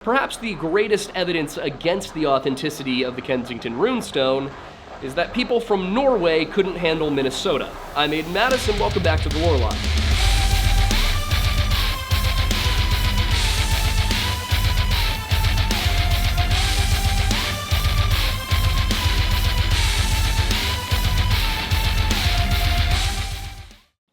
Perhaps the greatest evidence against the authenticity of the Kensington Runestone is that people from Norway couldn't handle Minnesota. I'm Aiden Madison, welcome back to the Lore Line.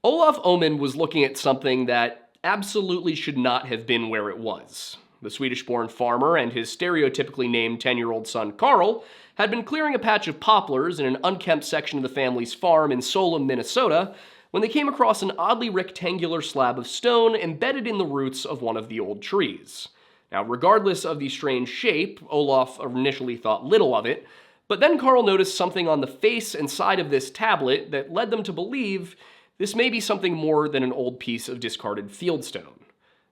Olof Ohman was looking at something that absolutely should not have been where it was. The Swedish-born farmer and his stereotypically named 10-year-old son Carl had been clearing a patch of poplars in an unkempt section of the family's farm in Solem, Minnesota, when they came across an oddly rectangular slab of stone embedded in the roots of one of the old trees. Now, regardless of the strange shape, Olof initially thought little of it, but then Carl noticed something on the face and side of this tablet that led them to believe this may be something more than an old piece of discarded fieldstone.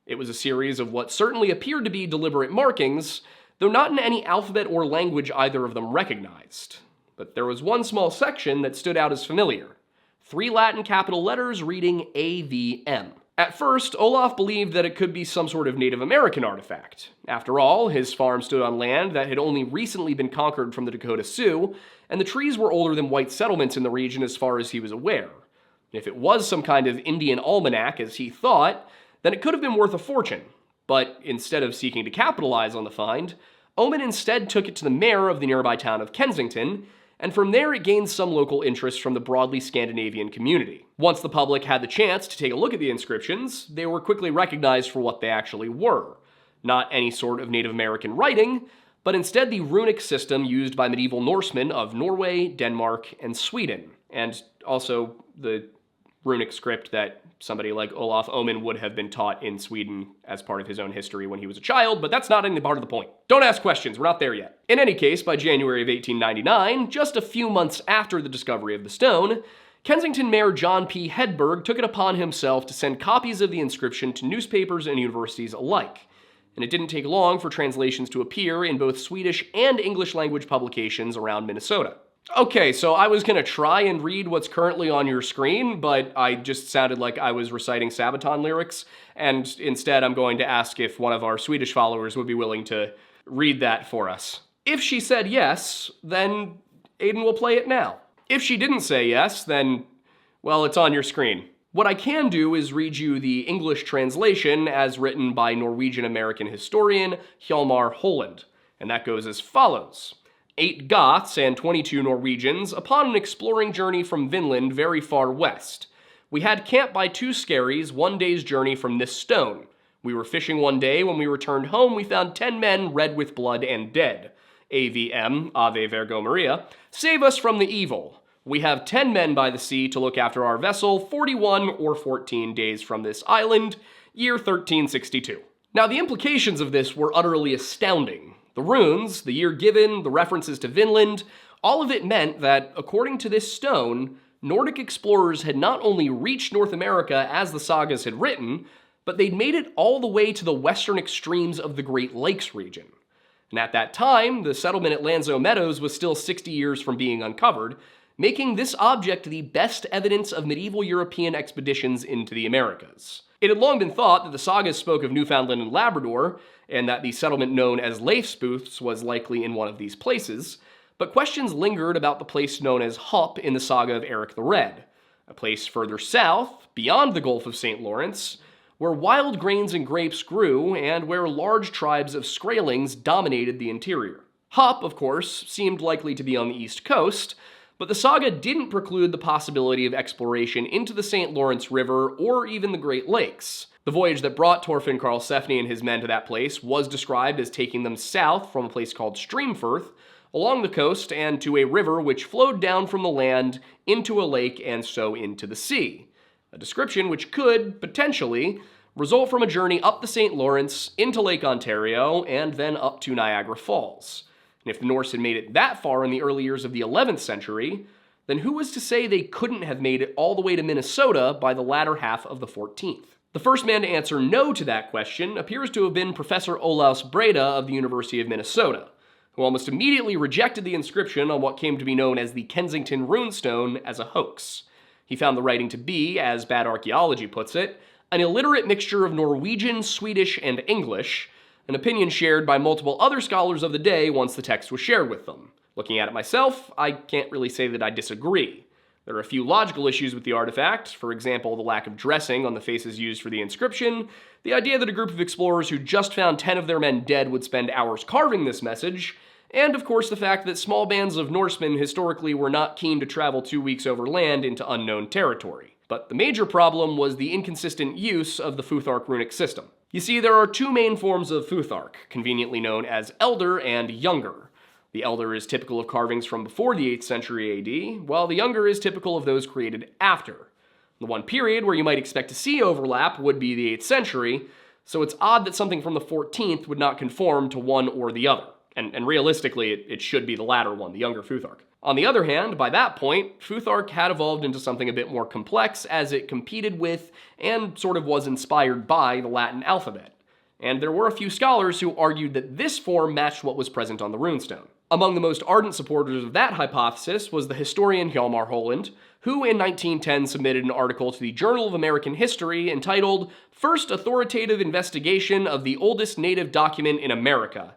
It was a series of what certainly appeared to be deliberate markings, though not in any alphabet or language either of them recognized. But there was one small section that stood out as familiar. 3 Latin capital letters reading AVM. At first, Olof believed that it could be some sort of Native American artifact. After all, his farm stood on land that had only recently been conquered from the Dakota Sioux, and the trees were older than white settlements in the region as far as he was aware. If it was some kind of Indian almanac, as he thought, then it could have been worth a fortune. But instead of seeking to capitalize on the find, Ohman instead took it to the mayor of the nearby town of Kensington, and from there it gained some local interest from the broadly Scandinavian community. Once the public had the chance to take a look at the inscriptions, they were quickly recognized for what they actually were. Not any sort of Native American writing, but instead the runic system used by medieval Norsemen of Norway, Denmark, and Sweden, and also the runic script that somebody like Olof Ohman would have been taught in Sweden as part of his own history when he was a child, but that's not any part of the point. Don't ask questions, we're not there yet. In any case, by January of 1899, just a few months after the discovery of the stone, Kensington Mayor John P. Hedberg took it upon himself to send copies of the inscription to newspapers and universities alike. And it didn't take long for translations to appear in both Swedish and English language publications around Minnesota. Okay, so I was gonna try and read what's currently on your screen, but I just sounded like I was reciting Sabaton lyrics, and instead I'm going to ask if one of our Swedish followers would be willing to read that for us. If she said yes, then Aiden will play it now. If she didn't say yes, then, well, it's on your screen. What I can do is read you the English translation as written by Norwegian-American historian Hjalmar Holland, and that goes as follows. 8 Goths and 22 Norwegians upon an exploring journey from Vinland very far west. We had camp by 2 skerries 1 day's journey from this stone. We were fishing one day. When we returned home, we found 10 men red with blood and dead. AVM, Ave Virgo Maria, save us from the evil. We have 10 men by the sea to look after our vessel 41 or 14 days from this island, year 1362. Now, the implications of this were utterly astounding. The runes, the year given, the references to Vinland, all of it meant that, according to this stone, Nordic explorers had not only reached North America as the sagas had written, but they'd made it all the way to the western extremes of the Great Lakes region. And at that time, the settlement at Lanzo Meadows was still 60 years from being uncovered, making this object the best evidence of medieval European expeditions into the Americas. It had long been thought that the sagas spoke of Newfoundland and Labrador, and that the settlement known as Leifsbooths was likely in one of these places, but questions lingered about the place known as Hop in the saga of Eric the Red, a place further south, beyond the Gulf of St. Lawrence, where wild grains and grapes grew, and where large tribes of Skraelings dominated the interior. Hop, of course, seemed likely to be on the east coast, but the saga didn't preclude the possibility of exploration into the St. Lawrence River or even the Great Lakes. The voyage that brought Thorfinn Karlsefni and his men to that place was described as taking them south from a place called Streamfirth, along the coast and to a river which flowed down from the land into a lake and so into the sea. A description which could, potentially, result from a journey up the St. Lawrence, into Lake Ontario, and then up to Niagara Falls. And if the Norse had made it that far in the early years of the 11th century, then who was to say they couldn't have made it all the way to Minnesota by the latter half of the 14th? The first man to answer no to that question appears to have been Professor Olaus Breda of the University of Minnesota, who almost immediately rejected the inscription on what came to be known as the Kensington Runestone as a hoax. He found the writing to be, as bad archaeology puts it, an illiterate mixture of Norwegian, Swedish, and English, an opinion shared by multiple other scholars of the day once the text was shared with them. Looking at it myself, I can't really say that I disagree. There are a few logical issues with the artifact, for example, the lack of dressing on the faces used for the inscription, the idea that a group of explorers who just found 10 of their men dead would spend hours carving this message, and of course the fact that small bands of Norsemen historically were not keen to travel 2 weeks overland into unknown territory. But the major problem was the inconsistent use of the Futhark runic system. You see, there are two main forms of Futhark, conveniently known as Elder and Younger. The Elder is typical of carvings from before the 8th century AD, while the Younger is typical of those created after. The one period where you might expect to see overlap would be the 8th century, so it's odd that something from the 14th would not conform to one or the other. And realistically, it should be the latter one, the Younger Futhark. On the other hand, by that point, Futhark had evolved into something a bit more complex as it competed with and sort of was inspired by the Latin alphabet. And there were a few scholars who argued that this form matched what was present on the runestone. Among the most ardent supporters of that hypothesis was the historian Hjalmar Holland, who in 1910 submitted an article to the Journal of American History entitled First Authoritative Investigation of the Oldest Native Document in America,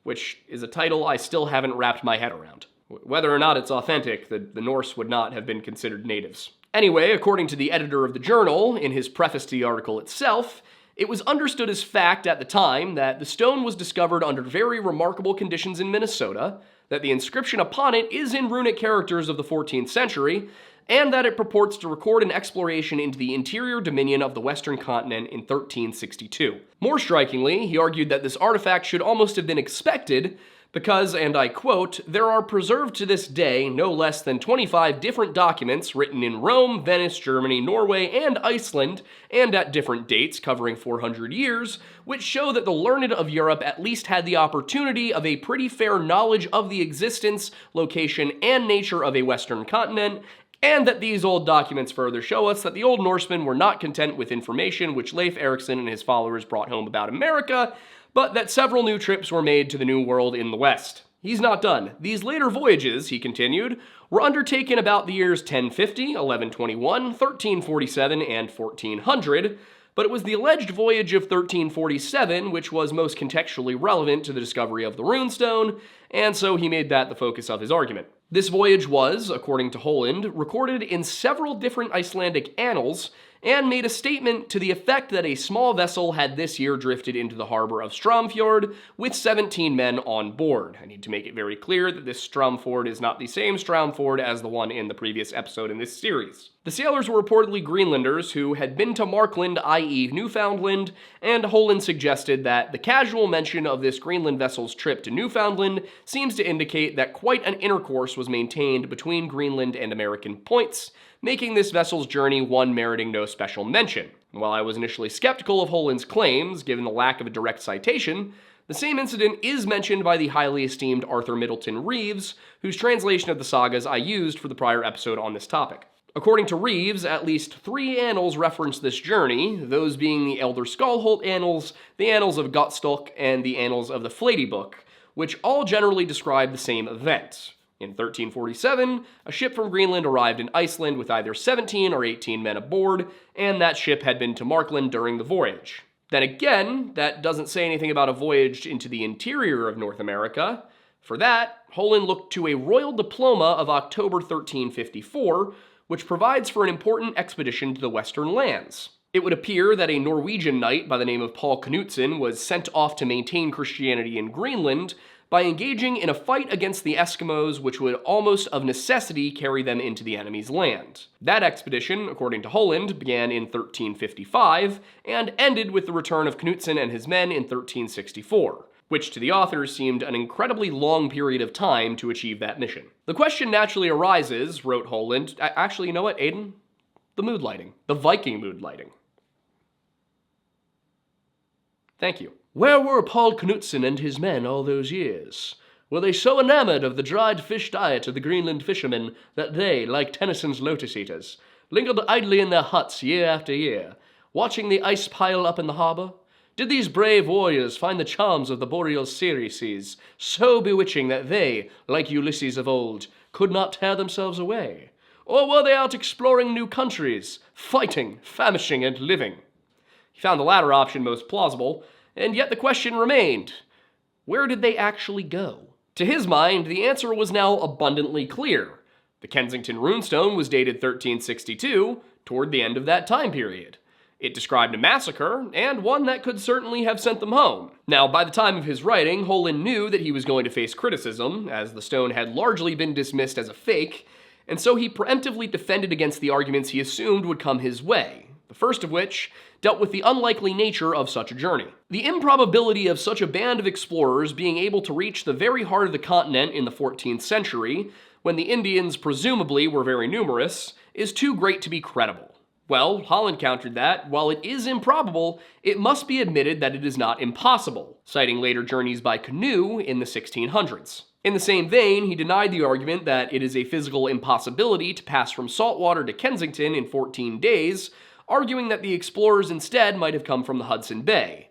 which is a title I still haven't wrapped my head around. Whether or not it's authentic, the Norse would not have been considered natives. Anyway, according to the editor of the journal, in his preface to the article itself, it was understood as fact at the time that the stone was discovered under very remarkable conditions in Minnesota, that the inscription upon it is in runic characters of the 14th century, and that it purports to record an exploration into the interior dominion of the western continent in 1362. More strikingly, he argued that this artifact should almost have been expected because, and I quote, there are preserved to this day no less than 25 different documents written in Rome, Venice, Germany, Norway, and Iceland, and at different dates covering 400 years, which show that the learned of Europe at least had the opportunity of a pretty fair knowledge of the existence, location, and nature of a western continent, and that these old documents further show us that the old Norsemen were not content with information which Leif Erikson and his followers brought home about America, but that several new trips were made to the New World in the West. He's not done. These later voyages, he continued, were undertaken about the years 1050, 1121, 1347, and 1400, but it was the alleged voyage of 1347 which was most contextually relevant to the discovery of the runestone, and so he made that the focus of his argument. This voyage was, according to Holland, recorded in several different Icelandic annals, and made a statement to the effect that a small vessel had this year drifted into the harbor of Stromfjord with 17 men on board. I need to make it very clear that this Stromfjord is not the same Stromfjord as the one in the previous episode in this series. The sailors were reportedly Greenlanders who had been to Markland, i.e. Newfoundland, and Holland suggested that the casual mention of this Greenland vessel's trip to Newfoundland seems to indicate that quite an intercourse was maintained between Greenland and American points, making this vessel's journey one meriting no special mention. While I was initially skeptical of Holland's claims, given the lack of a direct citation, the same incident is mentioned by the highly esteemed Arthur Middleton Reeves, whose translation of the sagas I used for the prior episode on this topic. According to Reeves, at least 3 annals reference this journey, those being the Elder Skalholt Annals, the Annals of Gotstock, and the Annals of the Flatey Book, which all generally describe the same event. In 1347, a ship from Greenland arrived in Iceland with either 17 or 18 men aboard, and that ship had been to Markland during the voyage. Then again, that doesn't say anything about a voyage into the interior of North America. For that, Holland looked to a royal diploma of October 1354, which provides for an important expedition to the western lands. It would appear that a Norwegian knight by the name of Paul Knutsen was sent off to maintain Christianity in Greenland by engaging in a fight against the Eskimos, which would almost of necessity carry them into the enemy's land. That expedition, according to Holland, began in 1355 and ended with the return of Knutsen and his men in 1364, which to the authors seemed an incredibly long period of time to achieve that mission. The question naturally arises, wrote Holland, actually, you know what, Aiden? The mood lighting. The Viking mood lighting. Thank you. Where were Paul Knutsen and his men all those years? Were they so enamored of the dried fish diet of the Greenland fishermen that they, like Tennyson's Lotus Eaters, lingered idly in their huts year after year, watching the ice pile up in the harbor? Did these brave warriors find the charms of the boreal seas so bewitching that they, like Ulysses of old, could not tear themselves away? Or were they out exploring new countries, fighting, famishing, and living? He found the latter option most plausible, and yet the question remained, where did they actually go? To his mind, the answer was now abundantly clear. The Kensington Runestone was dated 1362, toward the end of that time period. It described a massacre, and one that could certainly have sent them home. Now, by the time of his writing, Holland knew that he was going to face criticism, as the stone had largely been dismissed as a fake, and so he preemptively defended against the arguments he assumed would come his way, the first of which dealt with the unlikely nature of such a journey. The improbability of such a band of explorers being able to reach the very heart of the continent in the 14th century, when the Indians presumably were very numerous, is too great to be credible. Well, Holland countered that, while it is improbable, it must be admitted that it is not impossible, citing later journeys by canoe in the 1600s. In the same vein, he denied the argument that it is a physical impossibility to pass from saltwater to Kensington in 14 days, arguing that the explorers instead might have come from the Hudson Bay.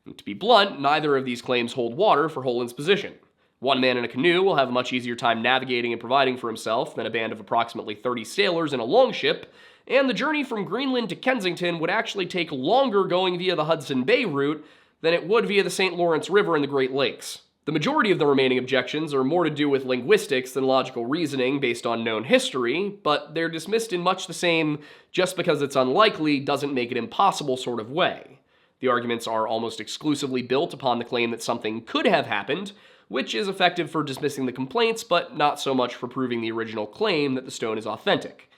And to be blunt, neither of these claims hold water for Holland's position. One man in a canoe will have a much easier time navigating and providing for himself than a band of approximately 30 sailors in a longship, and the journey from Greenland to Kensington would actually take longer going via the Hudson Bay route than it would via the St. Lawrence River and the Great Lakes. The majority of the remaining objections are more to do with linguistics than logical reasoning based on known history, but they're dismissed in much the same just because it's unlikely doesn't make it impossible sort of way. The arguments are almost exclusively built upon the claim that something could have happened, which is effective for dismissing the complaints, but not so much for proving the original claim that the stone is authentic.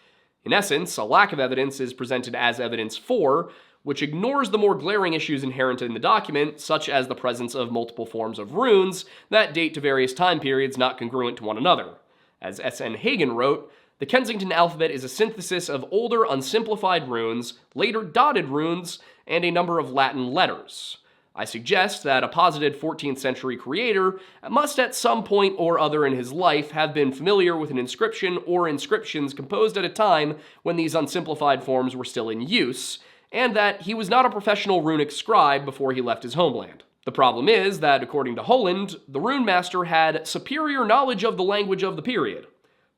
In essence, a lack of evidence is presented as evidence for, which ignores the more glaring issues inherent in the document, such as the presence of multiple forms of runes that date to various time periods not congruent to one another. As S.N. Hagen wrote, the Kensington alphabet is a synthesis of older unsimplified runes, later dotted runes, and a number of Latin letters. I suggest that a posited 14th century creator must at some point or other in his life have been familiar with an inscription or inscriptions composed at a time when these unsimplified forms were still in use, and that he was not a professional runic scribe before he left his homeland. The problem is that, according to Holland, the rune master had superior knowledge of the language of the period.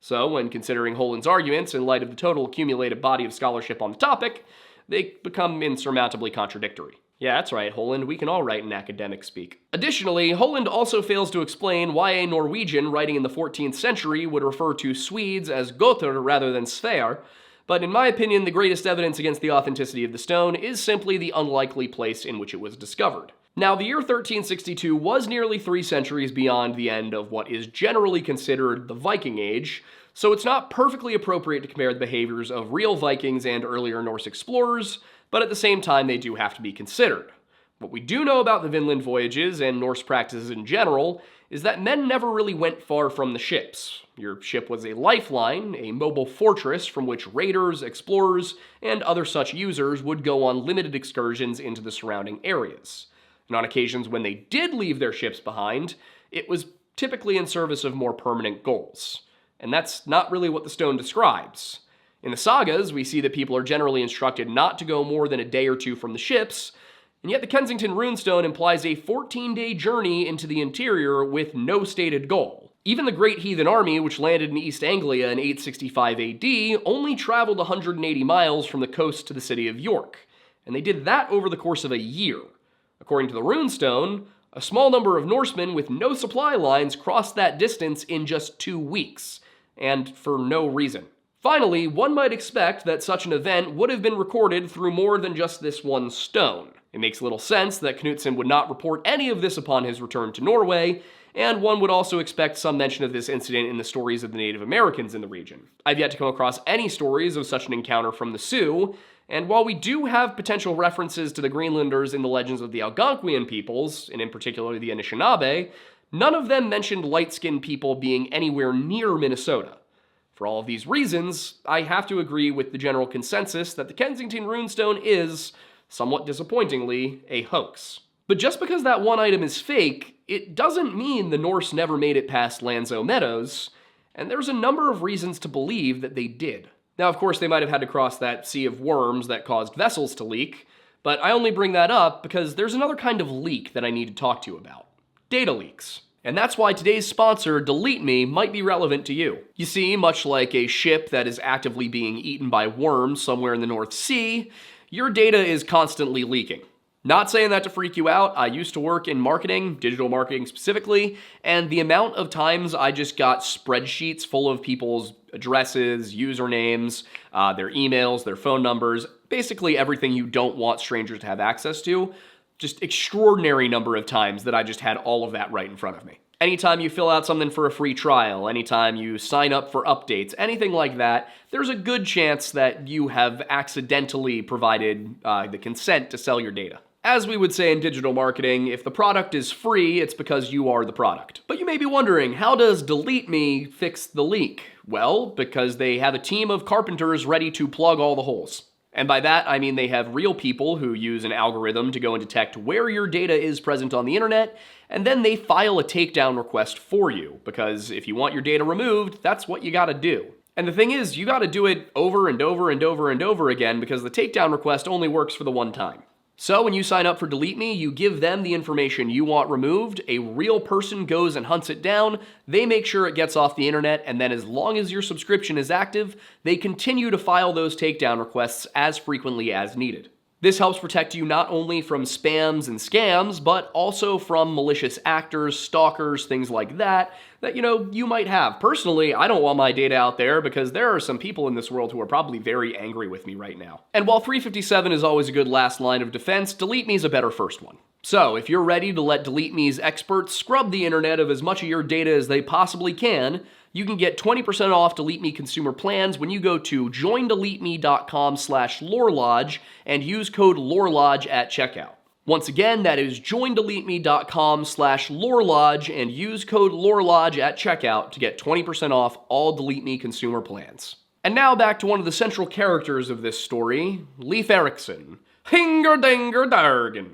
So, when considering Holland's arguments in light of the total accumulated body of scholarship on the topic, they become insurmountably contradictory. Yeah, that's right, Holland, we can all write in academic speak. Additionally, Holland also fails to explain why a Norwegian writing in the 14th century would refer to Swedes as Goter rather than Sver, but in my opinion, the greatest evidence against the authenticity of the stone is simply the unlikely place in which it was discovered. Now, the year 1362 was nearly 3 centuries beyond the end of what is generally considered the Viking Age, so it's not perfectly appropriate to compare the behaviors of real Vikings and earlier Norse explorers, but at the same time they do have to be considered. What we do know about the Vinland voyages and Norse practices in general is that men never really went far from the ships. Your ship was a lifeline, a mobile fortress from which raiders, explorers, and other such users would go on limited excursions into the surrounding areas. And on occasions when they did leave their ships behind, it was typically in service of more permanent goals. And that's not really what the stone describes. In the sagas, we see that people are generally instructed not to go more than a day or two from the ships, and yet the Kensington Runestone implies a 14-day journey into the interior with no stated goal. Even the Great Heathen Army, which landed in East Anglia in 865 AD, only traveled 180 miles from the coast to the city of York, and they did that over the course of a year. According to the Runestone, a small number of Norsemen with no supply lines crossed that distance in just 2 weeks, and for no reason. Finally, one might expect that such an event would have been recorded through more than just this one stone. It makes little sense that Knutsen would not report any of this upon his return to Norway, and one would also expect some mention of this incident in the stories of the Native Americans in the region. I've yet to come across any stories of such an encounter from the Sioux, and while we do have potential references to the Greenlanders in the legends of the Algonquian peoples, and in particular the Anishinaabe, none of them mentioned light-skinned people being anywhere near Minnesota. For all of these reasons, I have to agree with the general consensus that the Kensington Runestone is, somewhat disappointingly, a hoax. But just because that one item is fake, it doesn't mean the Norse never made it past Lanzo Meadows, and there's a number of reasons to believe that they did. Now, of course, they might have had to cross that sea of worms that caused vessels to leak, but I only bring that up because there's another kind of leak that I need to talk to you about. Data leaks. And that's why today's sponsor, Delete Me, might be relevant to you. You see, much like a ship that is actively being eaten by worms somewhere in the North Sea, your data is constantly leaking. Not saying that to freak you out. I used to work in marketing, digital marketing specifically, and the amount of times I just got spreadsheets full of people's addresses, usernames, their emails, their phone numbers, basically everything you don't want strangers to have access to. Just extraordinary number of times that I just had all of that right in front of me. Anytime you fill out something for a free trial, anytime you sign up for updates, anything like that, there's a good chance that you have accidentally provided the consent to sell your data. As we would say in digital marketing, if the product is free, it's because you are the product. But you may be wondering, how does Delete Me fix the leak? Well, because they have a team of carpenters ready to plug all the holes. And by that, I mean they have real people who use an algorithm to go and detect where your data is present on the internet, and then they file a takedown request for you, because if you want your data removed, that's what you gotta do. And the thing is, you gotta do it over and over and over and over again, because the takedown request only works for the one time. So when you sign up for Delete Me, you give them the information you want removed, a real person goes and hunts it down, they make sure it gets off the internet, and then as long as your subscription is active, they continue to file those takedown requests as frequently as needed. This helps protect you not only from spams and scams, but also from malicious actors, stalkers, things like that, you might have. Personally, I don't want my data out there because there are some people in this world who are probably very angry with me right now. And while 357 is always a good last line of defense, Delete Me is a better first one. So, if you're ready to let Delete Me's experts scrub the internet of as much of your data as they possibly can, you can get 20% off Delete Me consumer plans when you go to joindeleteme.com/lorelodge and use code LORELODGE at checkout. Once again, that is joindeleteme.com/lorelodge and use code LORELODGE at checkout to get 20% off all Delete Me consumer plans. And now back to one of the central characters of this story, Leif Erikson. Hinger Dinger Dargen.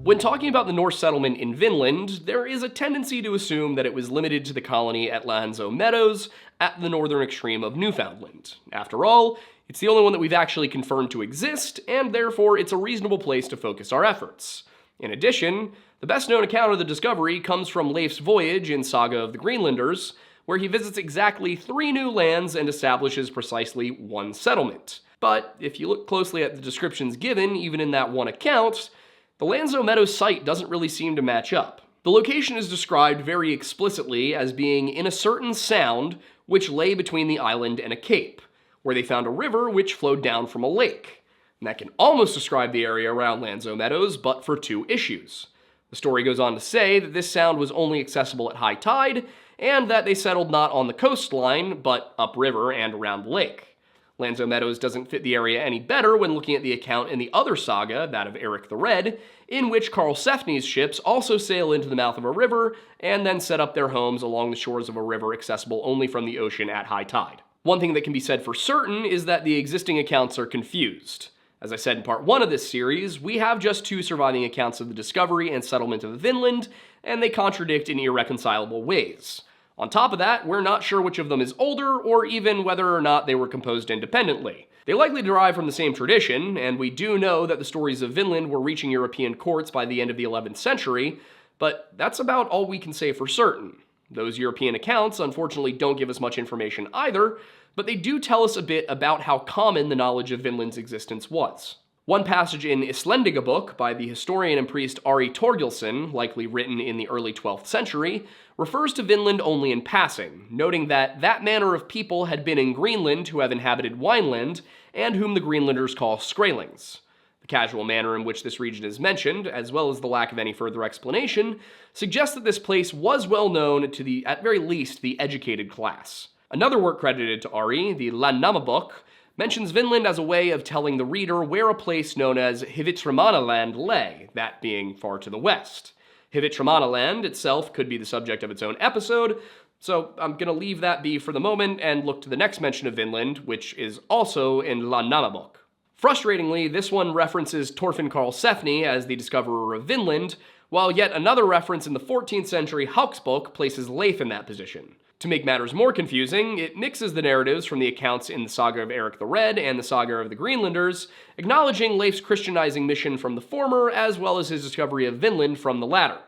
When talking about the Norse settlement in Vinland, there is a tendency to assume that it was limited to the colony at Lanzo Meadows at the northern extreme of Newfoundland. After all, it's the only one that we've actually confirmed to exist, and therefore it's a reasonable place to focus our efforts. In addition, the best known account of the discovery comes from Leif's voyage in Saga of the Greenlanders, where he visits exactly 3 new lands and establishes precisely 1 settlement. But if you look closely at the descriptions given, even in that one account, the Lanzo Meadows site doesn't really seem to match up. The location is described very explicitly as being in a certain sound which lay between the island and a cape, where they found a river which flowed down from a lake. And that can almost describe the area around Lanzo Meadows, but for 2 issues. The story goes on to say that this sound was only accessible at high tide, and that they settled not on the coastline, but upriver and around the lake. Lanzo Meadows doesn't fit the area any better when looking at the account in the other saga, that of Eric the Red, in which Karlsefni's ships also sail into the mouth of a river and then set up their homes along the shores of a river accessible only from the ocean at high tide. One thing that can be said for certain is that the existing accounts are confused. As I said in part 1 of this series, we have just 2 surviving accounts of the discovery and settlement of Vinland, and they contradict in irreconcilable ways. On top of that, we're not sure which of them is older, or even whether or not they were composed independently. They likely derive from the same tradition, and we do know that the stories of Vinland were reaching European courts by the end of the 11th century, but that's about all we can say for certain. Those European accounts, unfortunately, don't give us much information either, but they do tell us a bit about how common the knowledge of Vinland's existence was. One passage in Islendiga book by the historian and priest Ari Torgilsson, likely written in the early 12th century, refers to Vinland only in passing, noting that that manner of people had been in Greenland who have inhabited Wineland, and whom the Greenlanders call Skraelings. The casual manner in which this region is mentioned, as well as the lack of any further explanation, suggests that this place was well known to the, at very least, the educated class. Another work credited to Ari, the Landnama book, mentions Vinland as a way of telling the reader where a place known as Hvitramannaland lay, that being far to the west. Hvitramannaland itself could be the subject of its own episode, so I'm going to leave that be for the moment and look to the next mention of Vinland, which is also in Landnama book. Frustratingly, this one references Thorfinn Karlsefni as the discoverer of Vinland, while yet another reference in the 14th century Hauksbok places Leif in that position. To make matters more confusing, it mixes the narratives from the accounts in the Saga of Eric the Red and the Saga of the Greenlanders, acknowledging Leif's Christianizing mission from the former, as well as his discovery of Vinland from the latter.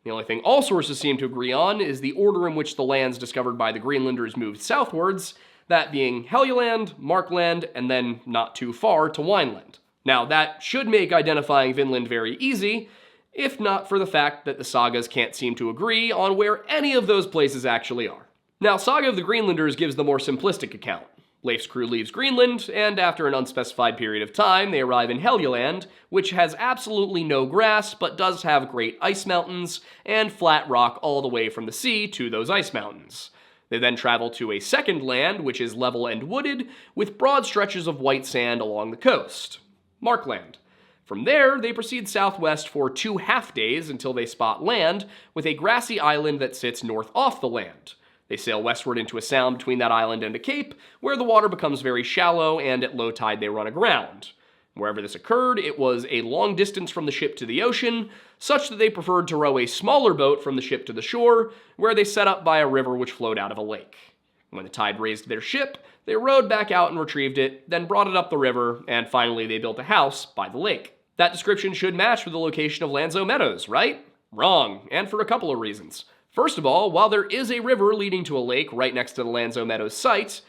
The only thing all sources seem to agree on is the order in which the lands discovered by the Greenlanders moved southwards, that being Helgeland, Markland, and then not too far to Wineland. Now, that should make identifying Vinland very easy, if not for the fact that the sagas can't seem to agree on where any of those places actually are. Now, Saga of the Greenlanders gives the more simplistic account. Leif's crew leaves Greenland, and after an unspecified period of time, they arrive in Helgeland, which has absolutely no grass, but does have great ice mountains and flat rock all the way from the sea to those ice mountains. They then travel to a second land, which is level and wooded, with broad stretches of white sand along the coast, Markland. From there, they proceed southwest for 2 half-days until they spot land, with a grassy island that sits north off the land. They sail westward into a sound between that island and a cape, where the water becomes very shallow, and at low tide they run aground. Wherever this occurred, it was a long distance from the ship to the ocean, such that they preferred to row a smaller boat from the ship to the shore, where they set up by a river which flowed out of a lake. When the tide raised their ship, they rowed back out and retrieved it, then brought it up the river, and finally they built a house by the lake. That description should match with the location of Lanzo Meadows, right? Wrong, and for a couple of reasons. First of all, while there is a river leading to a lake right next to the Lanzo Meadows site,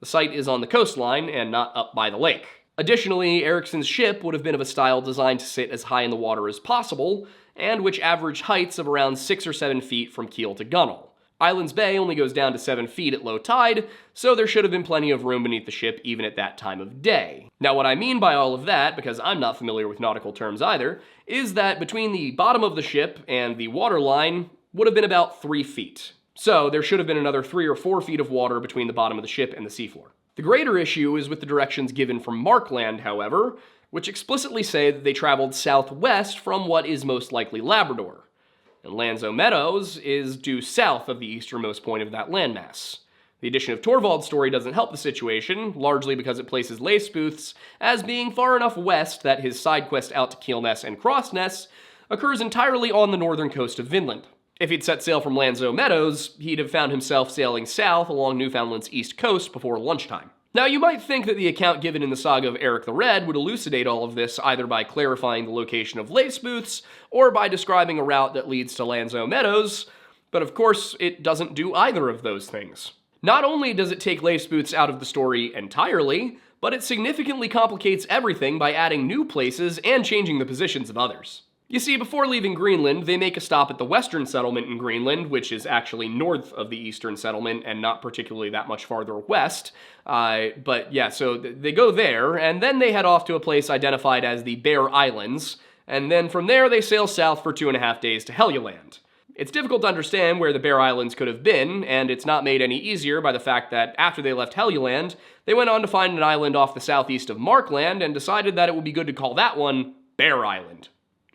the site is on the coastline and not up by the lake. Additionally, Ericsson's ship would have been of a style designed to sit as high in the water as possible, and which averaged heights of around 6 or 7 feet from keel to gunwale. Islands Bay only goes down to 7 feet at low tide, so there should have been plenty of room beneath the ship even at that time of day. Now, what I mean by all of that, because I'm not familiar with nautical terms either, is that between the bottom of the ship and the waterline would have been about 3 feet. So there should have been another 3 or 4 feet of water between the bottom of the ship and the seafloor. The greater issue is with the directions given from Markland, however, which explicitly say that they traveled southwest from what is most likely Labrador. And Lanzo Meadows is due south of the easternmost point of that landmass. The addition of Torvald's story doesn't help the situation, largely because it places Leifsbooth's as being far enough west that his side quest out to Keelness and Crossness occurs entirely on the northern coast of Vinland. If he'd set sail from Lanzo Meadows, he'd have found himself sailing south along Newfoundland's east coast before lunchtime. Now, you might think that the account given in the saga of Eric the Red would elucidate all of this either by clarifying the location of Leifsbooth's or by describing a route that leads to Lanzo Meadows, but of course it doesn't do either of those things. Not only does it take Leifsbooth's out of the story entirely, but it significantly complicates everything by adding new places and changing the positions of others. You see, before leaving Greenland, they make a stop at the western settlement in Greenland, which is actually north of the eastern settlement and not particularly that much farther west. But yeah, so they go there, and then they head off to a place identified as the Bear Islands, and then from there they sail south for 2.5 days to Helgeland. It's difficult to understand where the Bear Islands could have been, and it's not made any easier by the fact that after they left Helgeland, they went on to find an island off the southeast of Markland and decided that it would be good to call that one Bear Island.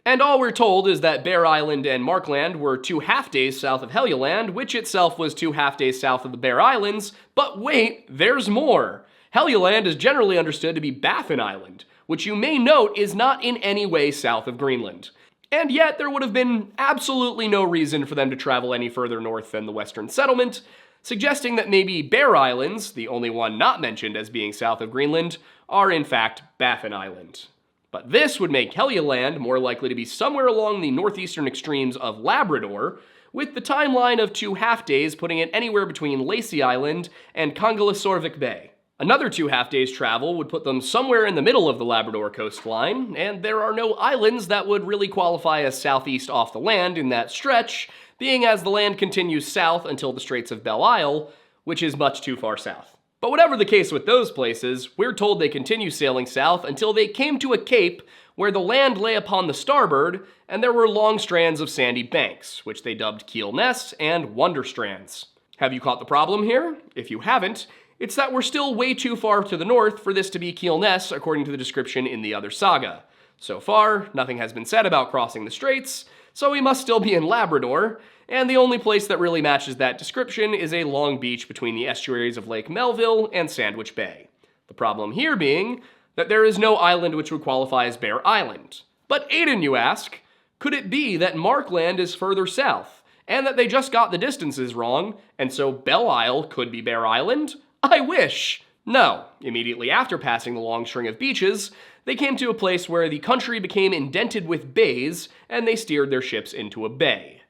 And all we're told is that Bear Island and Markland were 2 half-days south of Helgeland, which itself was 2 half-days south of the Bear Islands, but wait, there's more! Helgeland is generally understood to be Baffin Island, which you may note is not in any way south of Greenland. And yet there would have been absolutely no reason for them to travel any further north than the western settlement, suggesting that maybe Bear Islands, the only one not mentioned as being south of Greenland, are in fact Baffin Island. But this would make Helgeland more likely to be somewhere along the northeastern extremes of Labrador, with the timeline of 2 half-days putting it anywhere between Lacey Island and Kongelissorvik Bay. Another 2 half-days travel would put them somewhere in the middle of the Labrador coastline, and there are no islands that would really qualify as southeast off the land in that stretch, being as the land continues south until the Straits of Belle Isle, which is much too far south. But whatever the case with those places, we're told they continue sailing south until they came to a cape where the land lay upon the starboard, and there were long strands of sandy banks, which they dubbed Keelness and Wonder Strands. Have you caught the problem here? If you haven't, it's that we're still way too far to the north for this to be Keelness according to the description in the other saga. So far, nothing has been said about crossing the straits, so we must still be in Labrador, and the only place that really matches that description is a long beach between the estuaries of Lake Melville and Sandwich Bay. The problem here being that there is no island which would qualify as Bear Island. But Aiden, you ask, could it be that Markland is further south, and that they just got the distances wrong, and so Belle Isle could be Bear Island? I wish! No. Immediately after passing the long string of beaches, they came to a place where the country became indented with bays, and they steered their ships into a bay.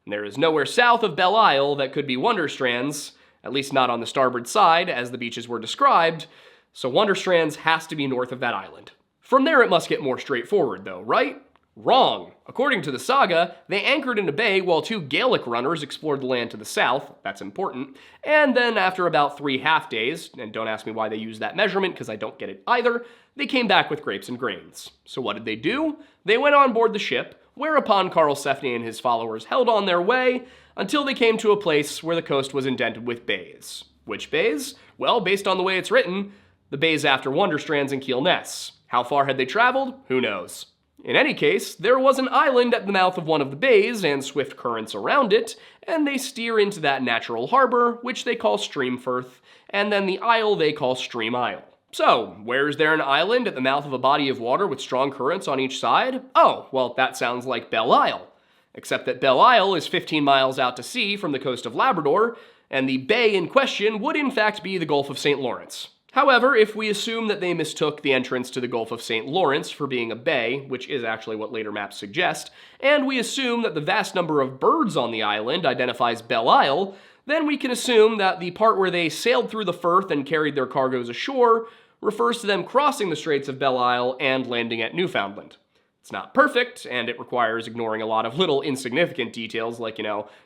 There is nowhere south of Belle Isle that could be Wonder Strands, at least not on the starboard side, as the beaches were described, so Wonderstrands has to be north of that island. From there it must get more straightforward though, right? Wrong. According to the saga, they anchored in a bay while two Gaelic runners explored the land to the south, that's important, and then after about 3 half-days, and don't ask me why they use that measurement because I don't get it either, they came back with grapes and grains. So what did they do? They went on board the ship, whereupon Karlsefni and his followers held on their way until they came to a place where the coast was indented with bays. Which bays? Well, based on the way it's written, the bays after Wonderstrands and Keelness. How far had they traveled? Who knows? In any case, there was an island at the mouth of one of the bays and swift currents around it, and they steer into that natural harbor, which they call Streamfirth, and then the isle they call Stream Isle. So, where's there an island at the mouth of a body of water with strong currents on each side? Oh, well, that sounds like Belle Isle. Except that Belle Isle is 15 miles out to sea from the coast of Labrador, and the bay in question would in fact be the Gulf of St. Lawrence. However, if we assume that they mistook the entrance to the Gulf of St. Lawrence for being a bay, which is actually what later maps suggest, and we assume that the vast number of birds on the island identifies Belle Isle, then we can assume that the part where they sailed through the Firth and carried their cargoes ashore refers to them crossing the Straits of Belle Isle and landing at Newfoundland. It's not perfect, and it requires ignoring a lot of little insignificant details like,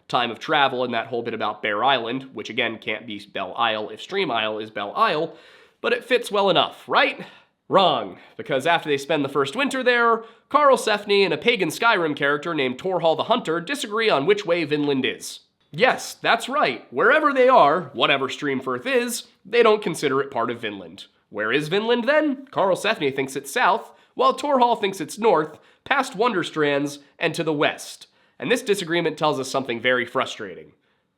time of travel and that whole bit about Bear Island, which again can't be Belle Isle if Stream Isle is Belle Isle, but it fits well enough, right? Wrong, because after they spend the first winter there, Karlsefni and a pagan Skyrim character named Torhall the Hunter disagree on which way Vinland is. Yes, that's right. Wherever they are, whatever Streamfirth is, they don't consider it part of Vinland. Where is Vinland then? Karlsefni thinks it's south, while Torhall thinks it's north, past Wonderstrands, and to the west. And this disagreement tells us something very frustrating.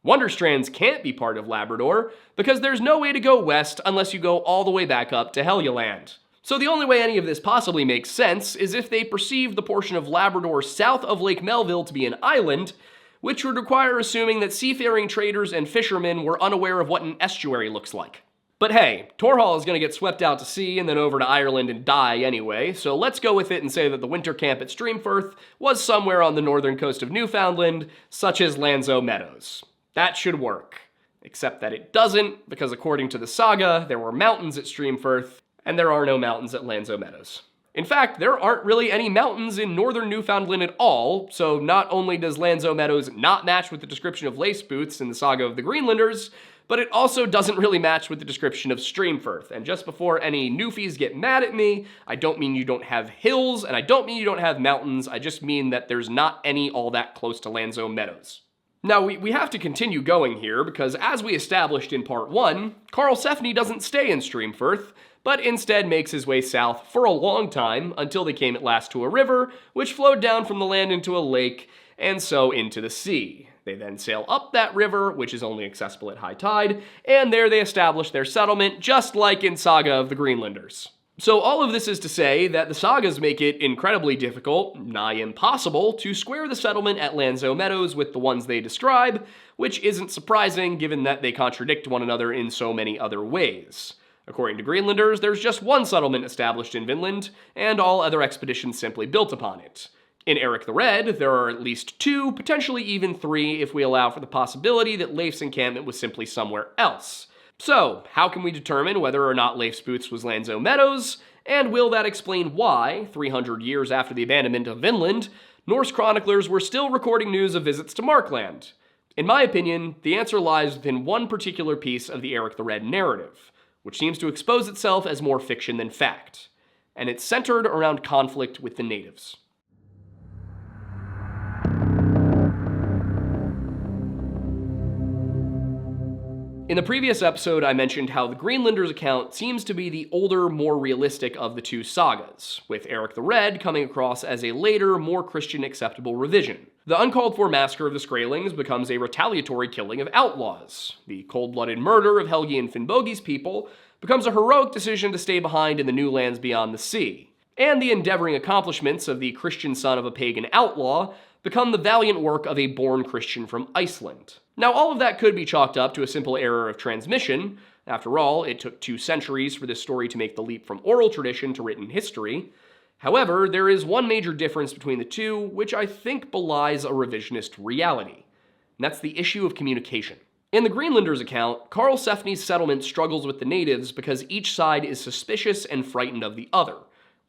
Wonderstrands can't be part of Labrador, because there's no way to go west unless you go all the way back up to Helgeland. So the only way any of this possibly makes sense is if they perceive the portion of Labrador south of Lake Melville to be an island, which would require assuming that seafaring traders and fishermen were unaware of what an estuary looks like. But hey, Torhall is going to get swept out to sea and then over to Ireland and die anyway, so let's go with it and say that the winter camp at Streamfirth was somewhere on the northern coast of Newfoundland, such as Lanzo Meadows. That should work. Except that it doesn't, because according to the saga, there were mountains at Streamfirth, and there are no mountains at Lanzo Meadows. In fact, there aren't really any mountains in northern Newfoundland at all, so not only does Lanzo Meadows not match with the description of lace boots in the saga of the Greenlanders, but it also doesn't really match with the description of Streamfirth. And just before any newfies get mad at me, I don't mean you don't have hills, and I don't mean you don't have mountains, I just mean that there's not any all that close to Lanzo Meadows. Now, we have to continue going here, because as we established in part 1, Karlsefni doesn't stay in Streamfirth, but instead makes his way south for a long time, until they came at last to a river, which flowed down from the land into a lake, and so into the sea. They then sail up that river, which is only accessible at high tide, and there they establish their settlement, just like in Saga of the Greenlanders. So all of this is to say that the sagas make it incredibly difficult, nigh impossible, to square the settlement at Lanzo Meadows with the ones they describe, which isn't surprising given that they contradict one another in so many other ways. According to Greenlanders, there's just one settlement established in Vinland, and all other expeditions simply built upon it. In Eric the Red, there are at least 2, potentially even 3, if we allow for the possibility that Leif's encampment was simply somewhere else. So, how can we determine whether or not Leif's boots was Lanzo Meadows, and will that explain why, 300 years after the abandonment of Vinland, Norse chroniclers were still recording news of visits to Markland? In my opinion, the answer lies within one particular piece of the Eric the Red narrative, which seems to expose itself as more fiction than fact, and it's centered around conflict with the natives. In the previous episode, I mentioned how the Greenlanders' account seems to be the older, more realistic of the 2 sagas, with Eric the Red coming across as a later, more Christian-acceptable revision. The uncalled-for massacre of the Skraelings becomes a retaliatory killing of outlaws. The cold-blooded murder of Helgi and Finnbogi's people becomes a heroic decision to stay behind in the new lands beyond the sea. And the endeavoring accomplishments of the Christian son of a pagan outlaw become the valiant work of a born Christian from Iceland. Now, all of that could be chalked up to a simple error of transmission. After all, it took 2 centuries for this story to make the leap from oral tradition to written history. However, there is one major difference between the 2, which I think belies a revisionist reality, and that's the issue of communication. In the Greenlanders' account, Karlsefni's settlement struggles with the natives because each side is suspicious and frightened of the other,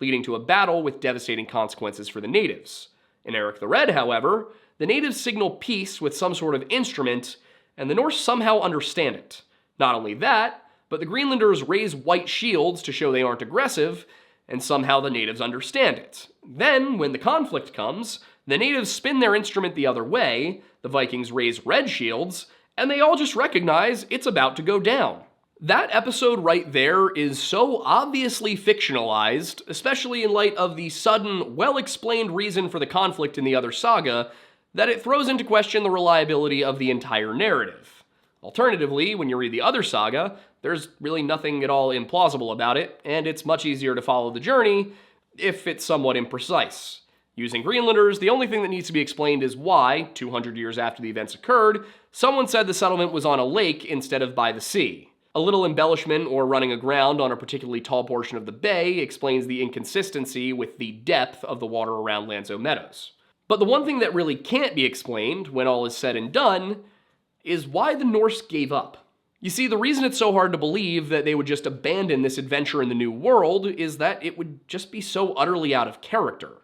leading to a battle with devastating consequences for the natives. In Eric the Red, however, the natives signal peace with some sort of instrument, and the Norse somehow understand it. Not only that, but the Greenlanders raise white shields to show they aren't aggressive, and somehow the natives understand it. Then, when the conflict comes, the natives spin their instrument the other way, the Vikings raise red shields, and they all just recognize it's about to go down. That episode right there is so obviously fictionalized, especially in light of the sudden, well-explained reason for the conflict in the other saga, that it throws into question the reliability of the entire narrative. Alternatively, when you read the other saga, there's really nothing at all implausible about it, and it's much easier to follow the journey if it's somewhat imprecise. Using Greenlanders, the only thing that needs to be explained is why, 200 years after the events occurred, someone said the settlement was on a lake instead of by the sea. A little embellishment or running aground on a particularly tall portion of the bay explains the inconsistency with the depth of the water around Lanzo Meadows. But the one thing that really can't be explained, when all is said and done, is why the Norse gave up. You see, the reason it's so hard to believe that they would just abandon this adventure in the New World is that it would just be so utterly out of character.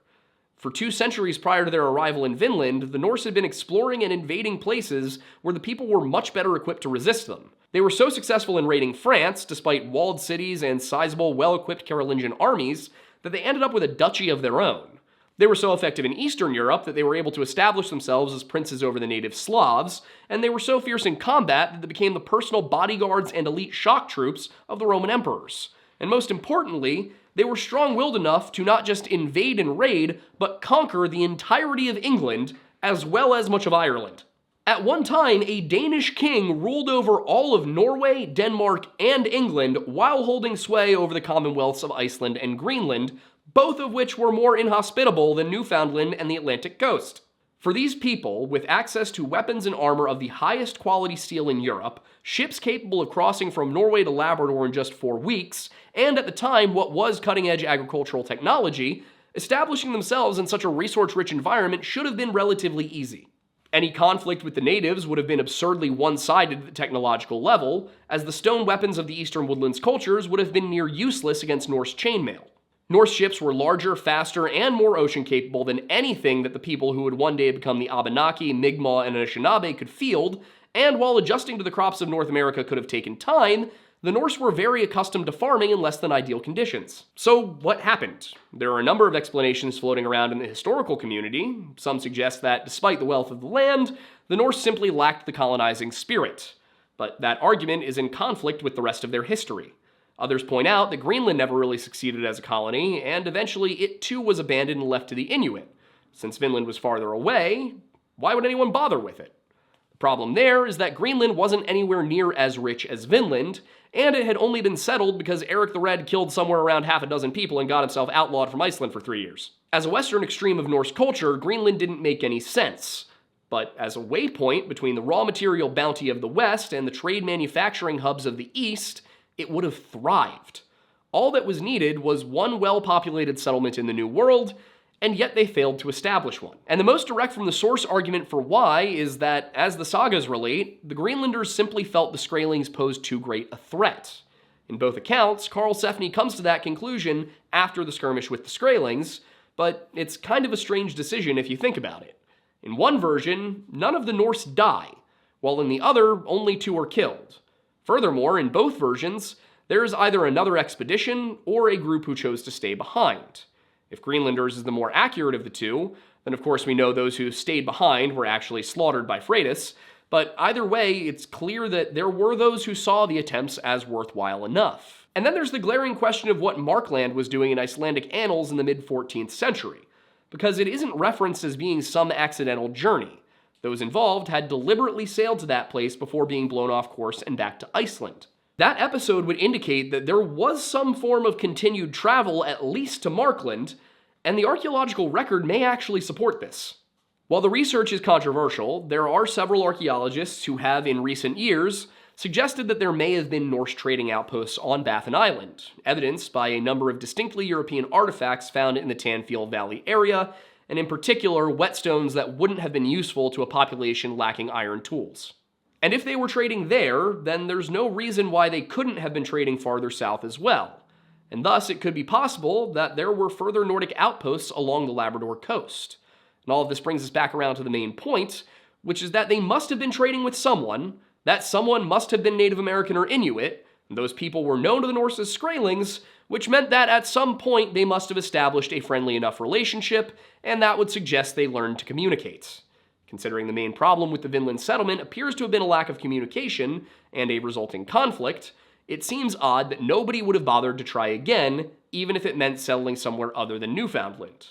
For 2 centuries prior to their arrival in Vinland, the Norse had been exploring and invading places where the people were much better equipped to resist them. They were so successful in raiding France, despite walled cities and sizable, well-equipped Carolingian armies, that they ended up with a duchy of their own. They were so effective in Eastern Europe that they were able to establish themselves as princes over the native Slavs, and they were so fierce in combat that they became the personal bodyguards and elite shock troops of the Roman emperors. And most importantly, they were strong-willed enough to not just invade and raid, but conquer the entirety of England, as well as much of Ireland. At one time, a Danish king ruled over all of Norway, Denmark, and England while holding sway over the commonwealths of Iceland and Greenland, both of which were more inhospitable than Newfoundland and the Atlantic coast. For these people, with access to weapons and armor of the highest quality steel in Europe, ships capable of crossing from Norway to Labrador in just 4 weeks, and at the time what was cutting-edge agricultural technology, establishing themselves in such a resource-rich environment should have been relatively easy. Any conflict with the natives would have been absurdly one-sided at the technological level, as the stone weapons of the Eastern Woodlands cultures would have been near useless against Norse chainmail. Norse ships were larger, faster, and more ocean-capable than anything that the people who would one day become the Abenaki, Mi'kmaq, and Anishinaabe could field, and while adjusting to the crops of North America could have taken time, the Norse were very accustomed to farming in less than ideal conditions. So what happened? There are a number of explanations floating around in the historical community. Some suggest that despite the wealth of the land, the Norse simply lacked the colonizing spirit. But that argument is in conflict with the rest of their history. Others point out that Greenland never really succeeded as a colony, and eventually it too was abandoned and left to the Inuit. Since Vinland was farther away, why would anyone bother with it? The problem there is that Greenland wasn't anywhere near as rich as Vinland, and it had only been settled because Eric the Red killed somewhere around 6 people and got himself outlawed from Iceland for 3 years. As a western extreme of Norse culture, Greenland didn't make any sense. But as a waypoint between the raw material bounty of the West and the trade manufacturing hubs of the East, it would have thrived. All that was needed was one well-populated settlement in the New World, and yet they failed to establish one. And the most direct from the source argument for why is that, as the sagas relate, the Greenlanders simply felt the Skraelings posed too great a threat. In both accounts, Karlsefni comes to that conclusion after the skirmish with the Skraelings, but it's kind of a strange decision if you think about it. In one version, none of the Norse die, while in the other, only 2 are killed. Furthermore, in both versions, there is either another expedition or a group who chose to stay behind. If Greenlanders is the more accurate of the two, then of course we know those who stayed behind were actually slaughtered by Freydis, but either way, it's clear that there were those who saw the attempts as worthwhile enough. And then there's the glaring question of what Markland was doing in Icelandic annals in the mid-14th century, because it isn't referenced as being some accidental journey. Those involved had deliberately sailed to that place before being blown off course and back to Iceland. That episode would indicate that there was some form of continued travel at least to Markland, and the archaeological record may actually support this. While the research is controversial, there are several archaeologists who have, in recent years, suggested that there may have been Norse trading outposts on Baffin Island, evidenced by a number of distinctly European artifacts found in the Tanfield Valley area, and in particular, whetstones that wouldn't have been useful to a population lacking iron tools. And if they were trading there, then there's no reason why they couldn't have been trading farther south as well. And thus, it could be possible that there were further Nordic outposts along the Labrador coast. And all of this brings us back around to the main point, which is that they must have been trading with someone, that someone must have been Native American or Inuit, and those people were known to the Norse as Skraelings, which meant that at some point they must have established a friendly enough relationship, and that would suggest they learned to communicate. Considering the main problem with the Vinland settlement appears to have been a lack of communication and a resulting conflict, it seems odd that nobody would have bothered to try again, even if it meant settling somewhere other than Newfoundland.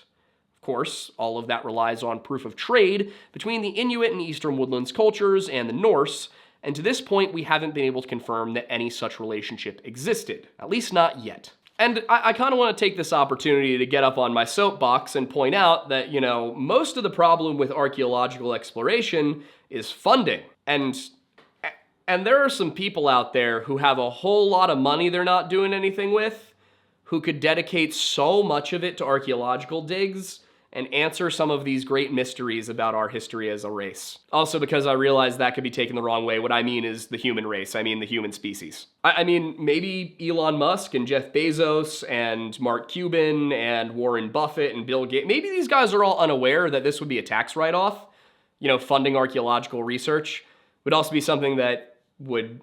Of course, all of that relies on proof of trade between the Inuit and Eastern Woodlands cultures and the Norse, and to this point we haven't been able to confirm that any such relationship existed, at least not yet. And I kind of want to take this opportunity to get up on my soapbox and point out that, most of the problem with archaeological exploration is funding. And there are some people out there who have a whole lot of money they're not doing anything with, who could dedicate so much of it to archaeological digs and answer some of these great mysteries about our history as a race. Also, because I realize that could be taken the wrong way, what I mean is the human race. I mean the human species. I mean, maybe Elon Musk and Jeff Bezos and Mark Cuban and Warren Buffett and Bill Gates, maybe these guys are all unaware that this would be a tax write-off. Funding archaeological research would also be something that would,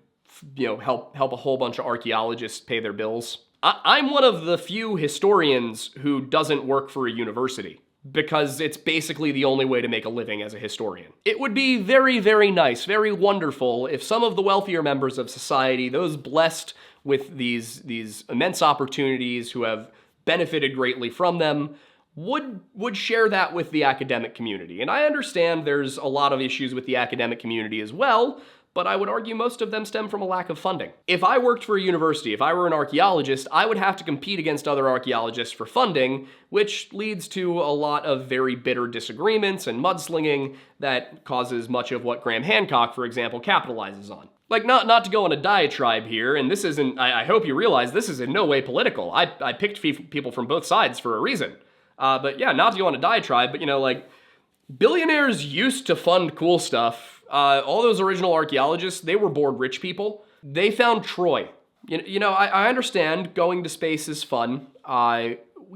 help a whole bunch of archaeologists pay their bills. I'm one of the few historians who doesn't work for a university, because it's basically the only way to make a living as a historian. It would be very, very nice, very wonderful if some of the wealthier members of society, those blessed with these immense opportunities who have benefited greatly from them, would share that with the academic community. And I understand there's a lot of issues with the academic community as well, but I would argue most of them stem from a lack of funding. If I worked for a university, if I were an archaeologist, I would have to compete against other archaeologists for funding, which leads to a lot of very bitter disagreements and mudslinging that causes much of what Graham Hancock, for example, capitalizes on. Not to go on a diatribe here, and this isn't, I hope you realize this is in no way political. I picked people from both sides for a reason. But yeah, not to go on a diatribe, but billionaires used to fund cool stuff. All those original archaeologists, they were bored rich people. They found Troy. I understand going to space is fun.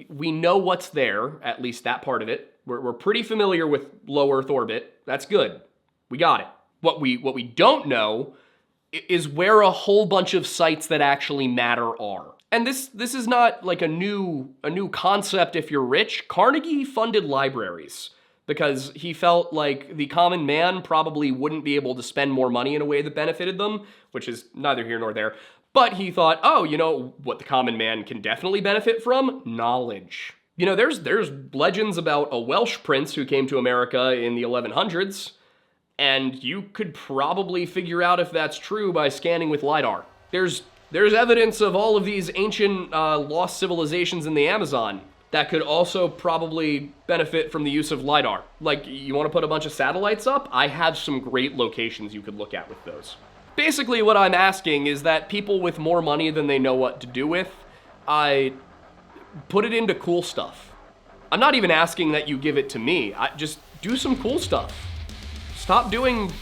We know what's there, at least that part of it. We're pretty familiar with low Earth orbit. That's good. We got it. What we don't know is where a whole bunch of sites that actually matter are. And this is not like a new concept if you're rich. Carnegie funded libraries because he felt like the common man probably wouldn't be able to spend more money in a way that benefited them, which is neither here nor there. But he thought, what the common man can definitely benefit from? Knowledge. There's legends about a Welsh prince who came to America in the 1100s, and you could probably figure out if that's true by scanning with LiDAR. There's evidence of all of these ancient lost civilizations in the Amazon that could also probably benefit from the use of LiDAR. You want to put a bunch of satellites up? I have some great locations you could look at with those. Basically, what I'm asking is that people with more money than they know what to do with, I put it into cool stuff. I'm not even asking that you give it to me. I just do some cool stuff. Stop doing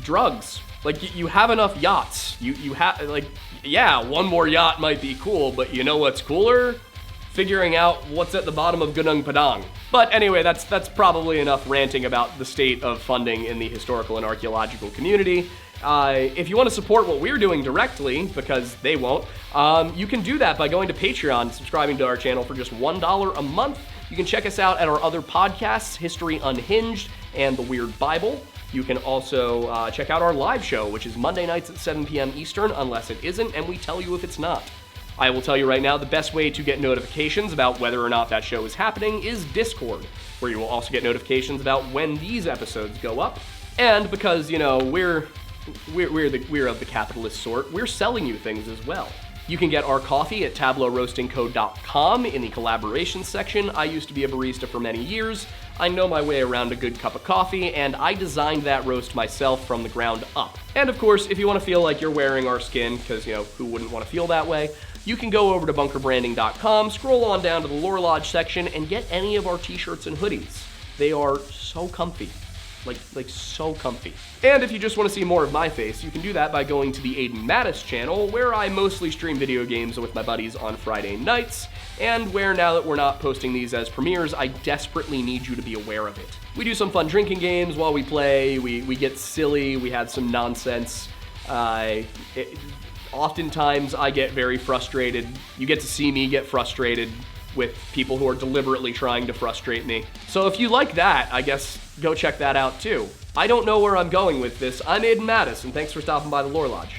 drugs. You have enough yachts. You have, one more yacht might be cool, but you know what's cooler? Figuring out what's at the bottom of Gunung Padang. But anyway, that's probably enough ranting about the state of funding in the historical and archaeological community. If you want to support what we're doing directly, because they won't, you can do that by going to Patreon, subscribing to our channel for just $1 a month. You can check us out at our other podcasts, History Unhinged and The Weird Bible. You can also check out our live show, which is Monday nights at 7 p.m. Eastern, unless it isn't, and we tell you if it's not. I will tell you right now, the best way to get notifications about whether or not that show is happening is Discord, where you will also get notifications about when these episodes go up. And because, we're of the capitalist sort, we're selling you things as well. You can get our coffee at tableauroastingco.com in the collaboration section. I used to be a barista for many years. I know my way around a good cup of coffee, and I designed that roast myself from the ground up. And of course, if you want to feel like you're wearing our skin, because, who wouldn't want to feel that way, you can go over to bunkerbranding.com, scroll on down to the Lore Lodge section, and get any of our t-shirts and hoodies. They are so comfy. like so comfy. And if you just want to see more of my face, you can do that by going to the Aiden Mattis channel, where I mostly stream video games with my buddies on Friday nights, and where, now that we're not posting these as premieres, I desperately need you to be aware of it. We do some fun drinking games while we play, we get silly, we have some nonsense. Oftentimes I get very frustrated. You get to see me get frustrated with people who are deliberately trying to frustrate me. So if you like that, I guess go check that out too. I don't know where I'm going with this. I'm Aiden Mattis, and thanks for stopping by the Lore Lodge.